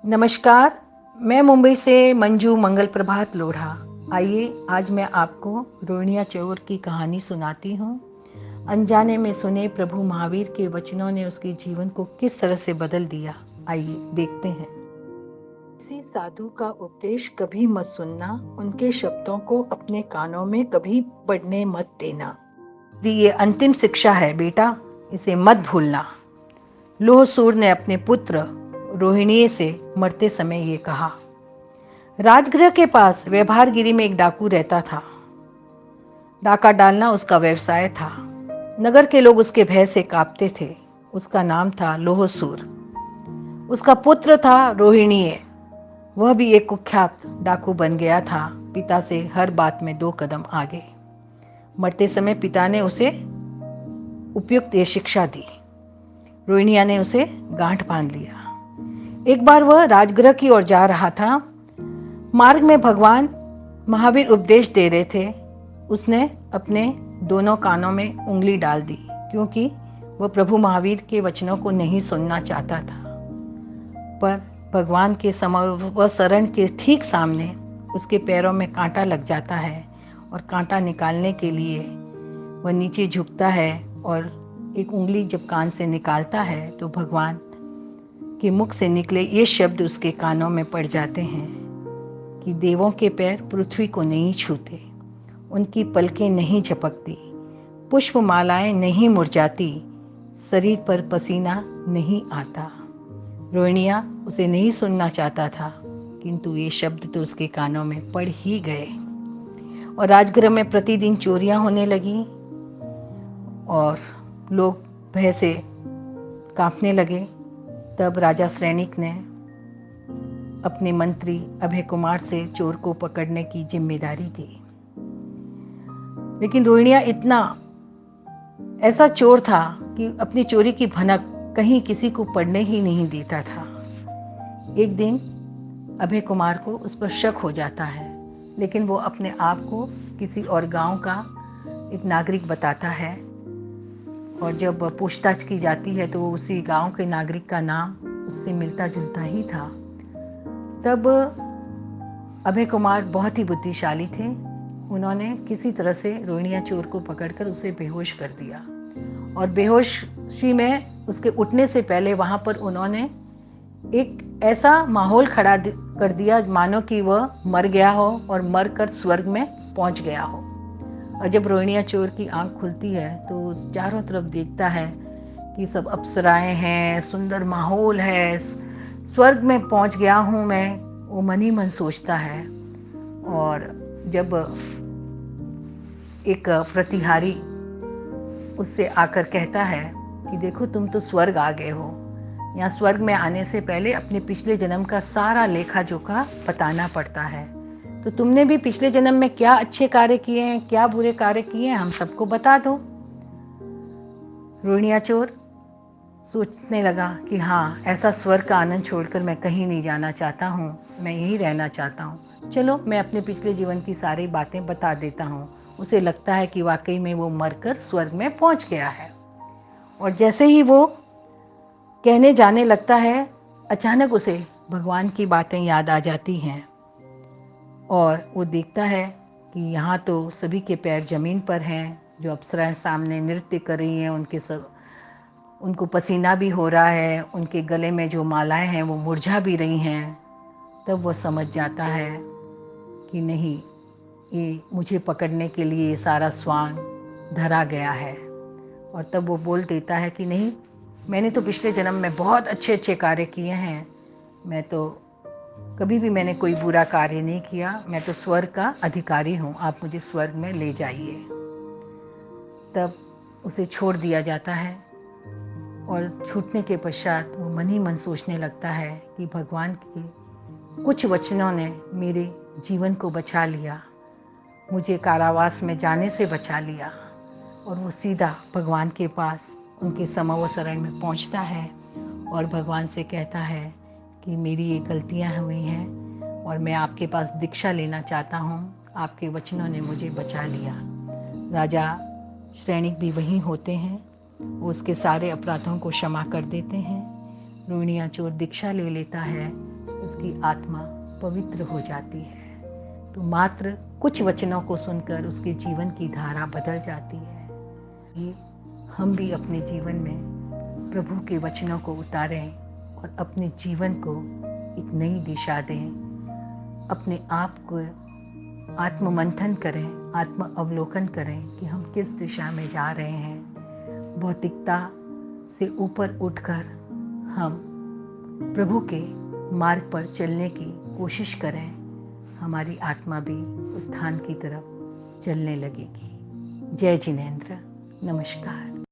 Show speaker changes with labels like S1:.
S1: नमस्कार। मैं मुंबई से मंजू मंगल प्रभात लोढ़ा। आइए आज मैं आपको रोहिणिया चोर की कहानी सुनाती हूँ। अनजाने में सुने प्रभु महावीर के वचनों ने उसके जीवन को किस तरह से बदल दिया। आइए देखते हैं। किसी साधु का उपदेश कभी मत सुनना, उनके शब्दों को अपने कानों में कभी पढ़ने मत देना। ये अंतिम शिक्षा है बेटा, इसे मत भूलना। लोहसूर ने अपने पुत्र रोहिणी से मरते समय ये कहा। राजगृह के पास व्यवहारगिरी में एक डाकू रहता था। डाका डालना उसका व्यवसाय था। नगर के लोग उसके भय से कांपते थे। उसका नाम था लोहसूर। उसका पुत्र था रोहिणी। वह भी एक कुख्यात डाकू बन गया था, पिता से हर बात में 2 कदम आगे। मरते समय पिता ने उसे उपयुक्त ये शिक्षा दी। रोहिणिया ने उसे गांठ बांध लिया। एक बार वह राजगृह की ओर जा रहा था। मार्ग में भगवान महावीर उपदेश दे रहे थे। उसने अपने दोनों कानों में उंगली डाल दी, क्योंकि वह प्रभु महावीर के वचनों को नहीं सुनना चाहता था। पर भगवान के समवसरण के ठीक सामने उसके पैरों में कांटा लग जाता है और कांटा निकालने के लिए वह नीचे झुकता है और एक उंगली जब कान से निकालता है तो भगवान के मुख से निकले ये शब्द उसके कानों में पड़ जाते हैं कि देवों के पैर पृथ्वी को नहीं छूते, उनकी पलकें नहीं झपकती, पुष्प मालाएं नहीं मुरझाती, शरीर पर पसीना नहीं आता। रोहिणिया उसे नहीं सुनना चाहता था, किंतु ये शब्द तो उसके कानों में पड़ ही गए। और राजगृह में प्रतिदिन चोरियां होने लगी और लोग भय से कांपने लगे। तब राजा श्रेणिक ने अपने मंत्री अभय कुमार से चोर को पकड़ने की जिम्मेदारी दी। लेकिन रोहिणिया इतना ऐसा चोर था कि अपनी चोरी की भनक कहीं किसी को पड़ने ही नहीं देता था। एक दिन अभय कुमार को उस पर शक हो जाता है, लेकिन वो अपने आप को किसी और गांव का एक नागरिक बताता है। और जब पूछताछ की जाती है तो उसी गांव के नागरिक का नाम उससे मिलता जुलता ही था। तब अभय कुमार बहुत ही बुद्धिशाली थे। उन्होंने किसी तरह से रोहिणिया चोर को पकड़कर उसे बेहोश कर दिया और बेहोशी में उसके उठने से पहले वहां पर उन्होंने एक ऐसा माहौल खड़ा कर दिया मानो कि वह मर गया हो और मरकर स्वर्ग में पहुंच गया हो। और जब रोहिणिया चोर की आंख खुलती है तो चारों तरफ देखता है कि सब अप्सराएं हैं, सुंदर माहौल है, स्वर्ग में पहुंच गया हूं मैं, वो मन ही मन सोचता है। और जब एक प्रतिहारी उससे आकर कहता है कि देखो तुम तो स्वर्ग आ गए हो, यहाँ स्वर्ग में आने से पहले अपने पिछले जन्म का सारा लेखा जोखा बताना पड़ता है। तो तुमने भी पिछले जन्म में क्या अच्छे कार्य किए हैं, क्या बुरे कार्य किए हैं, हम सबको बता दो। रोहिणिया चोर सोचने लगा कि हाँ, ऐसा स्वर्ग का आनंद छोड़कर मैं कहीं नहीं जाना चाहता हूँ, मैं यहीं रहना चाहता हूँ। चलो मैं अपने पिछले जीवन की सारी बातें बता देता हूँ। उसे लगता है कि वाकई में वो मरकर स्वर्ग में पहुँच गया है। और जैसे ही वो कहने जाने लगता है, अचानक उसे भगवान की बातें याद आ जाती हैं और वो देखता है कि यहाँ तो सभी के पैर जमीन पर हैं। जो अप्सराएं सामने नृत्य कर रही हैं उनको पसीना भी हो रहा है, उनके गले में जो मालाएं हैं वो मुरझा भी रही हैं। तब वो समझ जाता है कि नहीं, ये मुझे पकड़ने के लिए सारा स्वांग धरा गया है। और तब वो बोल देता है कि नहीं, मैंने तो पिछले जन्म में बहुत अच्छे अच्छे कार्य किए हैं, मैं तो कभी भी मैंने कोई बुरा कार्य नहीं किया, मैं तो स्वर्ग का अधिकारी हूँ, आप मुझे स्वर्ग में ले जाइए। तब उसे छोड़ दिया जाता है और छूटने के पश्चात वो मन ही मन सोचने लगता है कि भगवान के कुछ वचनों ने मेरे जीवन को बचा लिया, मुझे कारावास में जाने से बचा लिया। और वो सीधा भगवान के पास उनके समवसरण में पहुंचता है और भगवान से कहता है कि मेरी ये गलतियां हुई हैं और मैं आपके पास दीक्षा लेना चाहता हूँ, आपके वचनों ने मुझे बचा लिया। राजा श्रेणिक भी वहीं होते हैं, वो उसके सारे अपराधों को क्षमा कर देते हैं। रोहिणिया चोर दीक्षा ले लेता है उसकी आत्मा पवित्र हो जाती है। तो मात्र कुछ वचनों को सुनकर उसके जीवन की धारा बदल जाती है। ये हम भी अपने जीवन में प्रभु के वचनों को उतारें और अपने जीवन को एक नई दिशा दें। अपने आप को आत्ममंथन करें, आत्म अवलोकन करें कि हम किस दिशा में जा रहे हैं। भौतिकता से ऊपर उठकर हम प्रभु के मार्ग पर चलने की कोशिश करें। हमारी आत्मा भी उत्थान की तरफ चलने लगेगी। जय जिनेंद्र। नमस्कार।